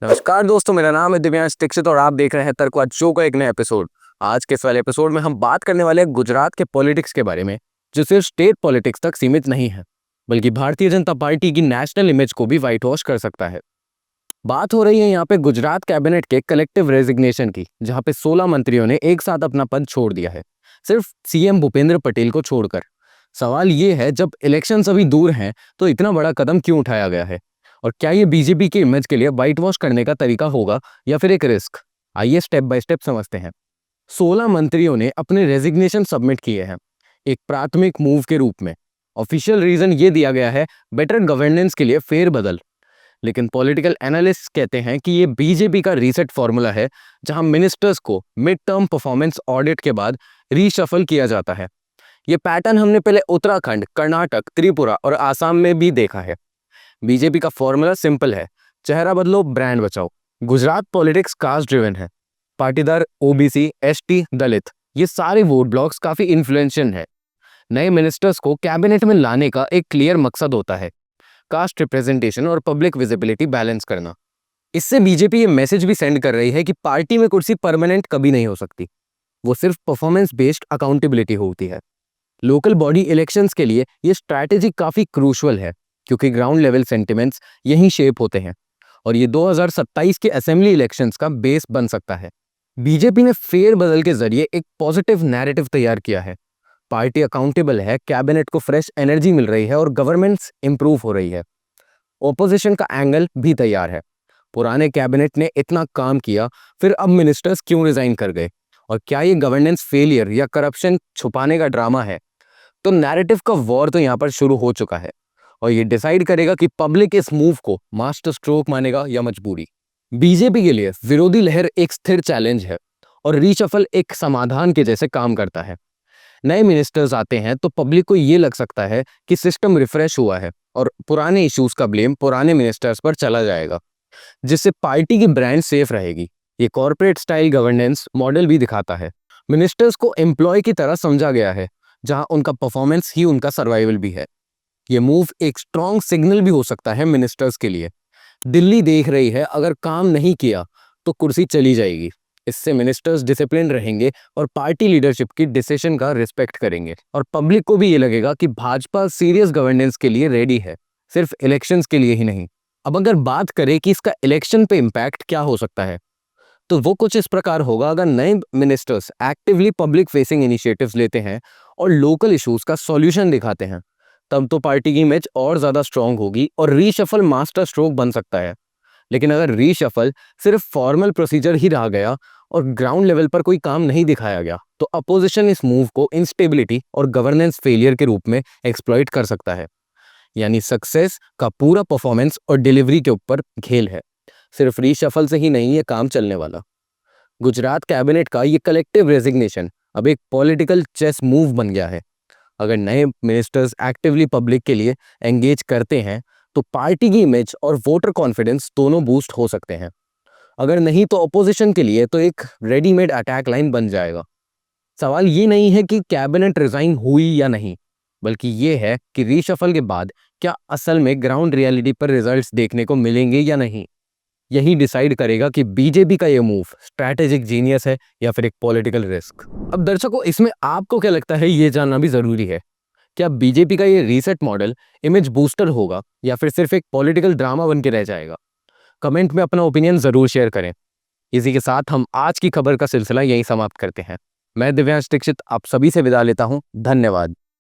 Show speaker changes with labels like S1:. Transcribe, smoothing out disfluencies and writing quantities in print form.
S1: नमस्कार दोस्तों, मेरा नाम है दिव्यांश दीक्षित और आप देख रहे हैं तर्कवाद शो का एक नया एपिसोड। आज के इस वाले एपिसोड में हम बात करने वाले हैं गुजरात के पॉलिटिक्स के बारे में, जो सिर्फ स्टेट पॉलिटिक्स तक सीमित नहीं है, बल्कि भारतीय जनता पार्टी की नेशनल इमेज को भी व्हाइट वॉश कर सकता है। बात हो रही है यहाँ पे गुजरात कैबिनेट के कलेक्टिव रेजिग्नेशन की, जहाँ पे 16 मंत्रियों ने एक साथ अपना पद छोड़ दिया है, सिर्फ सीएम भूपेंद्र पटेल को छोड़कर। सवाल ये है, जब इलेक्शंस अभी दूर हैं तो इतना बड़ा कदम क्यों उठाया गया है, और क्या ये बीजेपी की इमेज के लिए व्हाइट वॉश करने का तरीका होगा या फिर एक रिस्क? आइए स्टेप बाय स्टेप समझते हैं। 16 मंत्रियों ने अपने रेजिग्नेशन सबमिट किए हैं, एक प्राथमिक मूव के रूप में। ऑफिशियल रीजन ये दिया गया है, बेटर गवर्नेंस के लिए फेरबदल। लेकिन पॉलिटिकल एनालिस्ट कहते हैं कि ये बीजेपी का रीसेट फॉर्मूला है, जहां मिनिस्टर्स को मिड टर्म परफॉर्मेंस ऑडिट के बाद रीशफल किया जाता है। ये पैटर्न हमने पहले उत्तराखंड, कर्नाटक, त्रिपुरा और आसाम में भी देखा है। बीजेपी का फॉर्मूला सिंपल है, चेहरा बदलो, ब्रांड बचाओ। गुजरात पॉलिटिक्स कास्ट ड्रिवन है। पाटीदार, ओबीसी, एसटी, दलित, ये सारे वोट ब्लॉक्स काफी इन्फ्लुएंशियल है। नए मिनिस्टर्स को कैबिनेट में लाने का एक क्लियर मकसद होता है, कास्ट रिप्रेजेंटेशन और पब्लिक विजिबिलिटी बैलेंस करना। इससे बीजेपी ये मैसेज भी सेंड कर रही है कि पार्टी में कुर्सी परमानेंट कभी नहीं हो सकती, वो सिर्फ परफॉर्मेंस बेस्ड अकाउंटेबिलिटी होती है। लोकल बॉडी इलेक्शंस के लिए ये स्ट्रैटेजी काफी क्रूशियल है, क्योंकि ग्राउंड लेवल सेंटिमेंट्स यहीं शेप होते हैं, और ये 2027 के असेंबली इलेक्शंस का बेस बन सकता है। बीजेपी ने फेर बदल के जरिए एक पॉजिटिव नैरेटिव तैयार किया है। पार्टी अकाउंटेबल है, कैबिनेट को फ्रेश एनर्जी मिल रही है और गवर्नेंस इंप्रूव हो रही है। ओपोजिशन का एंगल भी तैयार है। पुराने कैबिनेट ने इतना काम किया, फिर अब मिनिस्टर्स क्यों रिजाइन कर गए, और क्या ये गवर्नेंस फेलियर या करप्शन छुपाने का ड्रामा है? तो नैरेटिव का वॉर तो यहाँ पर शुरू हो चुका है, और ये डिसाइड करेगा कि पब्लिक इस मूव को मास्टर स्ट्रोक मानेगा या मजबूरी। बीजेपी के लिए विरोधी लहर एक स्थिर चैलेंज है, और रीशफल एक समाधान के जैसे काम करता है। नए मिनिस्टर्स आते हैं तो पब्लिक को ये लग सकता है कि सिस्टम रिफ्रेश हुआ है, और पुराने इश्यूज का ब्लेम पुराने मिनिस्टर्स पर चला जाएगा, जिससे पार्टी की ब्रांड सेफ रहेगी। ये कॉर्पोरेट स्टाइल गवर्नेंस मॉडल भी दिखाता है। मिनिस्टर्स को एम्प्लॉय की तरह समझा गया है, जहां उनका परफॉर्मेंस ही उनका सर्वाइवल भी है। ये मूव एक स्ट्रॉन्ग सिग्नल भी हो सकता है मिनिस्टर्स के लिए। दिल्ली देख रही है, अगर काम नहीं किया तो कुर्सी चली जाएगी। इससे मिनिस्टर्स डिसिप्लिन रहेंगे और पार्टी लीडरशिप की डिसीजन का रिस्पेक्ट करेंगे, और पब्लिक को भी ये लगेगा कि भाजपा सीरियस गवर्नेंस के लिए रेडी है, सिर्फ इलेक्शंस के लिए ही नहीं। अब अगर बात करें कि इसका इलेक्शन पे इम्पैक्ट क्या हो सकता है, तो वो कुछ इस प्रकार होगा। अगर नए ministers actively public facing initiatives लेते हैं और लोकल इश्यूज का सॉल्यूशन दिखाते हैं, तब तो पार्टी की इमेज और ज्यादा स्ट्रांग होगी और रीशफल मास्टर स्ट्रोक बन सकता है। लेकिन अगर रीशफल सिर्फ फॉर्मल प्रोसीजर ही रह गया और ग्राउंड लेवल पर कोई काम नहीं दिखाया गया, तो अपोजिशन इस मूव को इंस्टेबिलिटी और गवर्नेंस फेलियर के रूप में एक्सप्लॉइट कर सकता है। यानी सक्सेस का पूरा परफॉर्मेंस और डिलीवरी के ऊपर खेल है, सिर्फ रीशफल से ही नहीं ये काम चलने वाला। गुजरात कैबिनेट का ये कलेक्टिव रेजिग्नेशन अब एक पॉलिटिकल चेस मूव बन गया है। अगर नए मिनिस्टर्स एक्टिवली पब्लिक के लिए एंगेज करते हैं, तो पार्टी की इमेज और वोटर कॉन्फिडेंस दोनों बूस्ट हो सकते हैं। अगर नहीं, तो अपोजिशन के लिए तो एक रेडीमेड अटैक लाइन बन जाएगा। सवाल ये नहीं है कि कैबिनेट रिजाइन हुई या नहीं, बल्कि ये है कि रीशफल के बाद क्या असल में ग्राउंड रियलिटी पर रिजल्ट्स देखने को मिलेंगे या नहीं। यही डिसाइड करेगा कि बीजेपी का ये मूव स्ट्रैटेजिक जीनियस है या फिर एक पॉलिटिकल रिस्क। अब दर्शकों, इसमें आपको क्या लगता है, ये जानना भी जरूरी है। क्या बीजेपी का ये रीसेट मॉडल इमेज बूस्टर होगा या फिर सिर्फ एक पॉलिटिकल ड्रामा बन के रह जाएगा? कमेंट में अपना ओपिनियन जरूर शेयर करें। इसी के साथ हम आज की खबर का सिलसिला यहीं समाप्त करते हैं। मैं दिव्यांश दीक्षित आप सभी से विदा लेता हूं। धन्यवाद।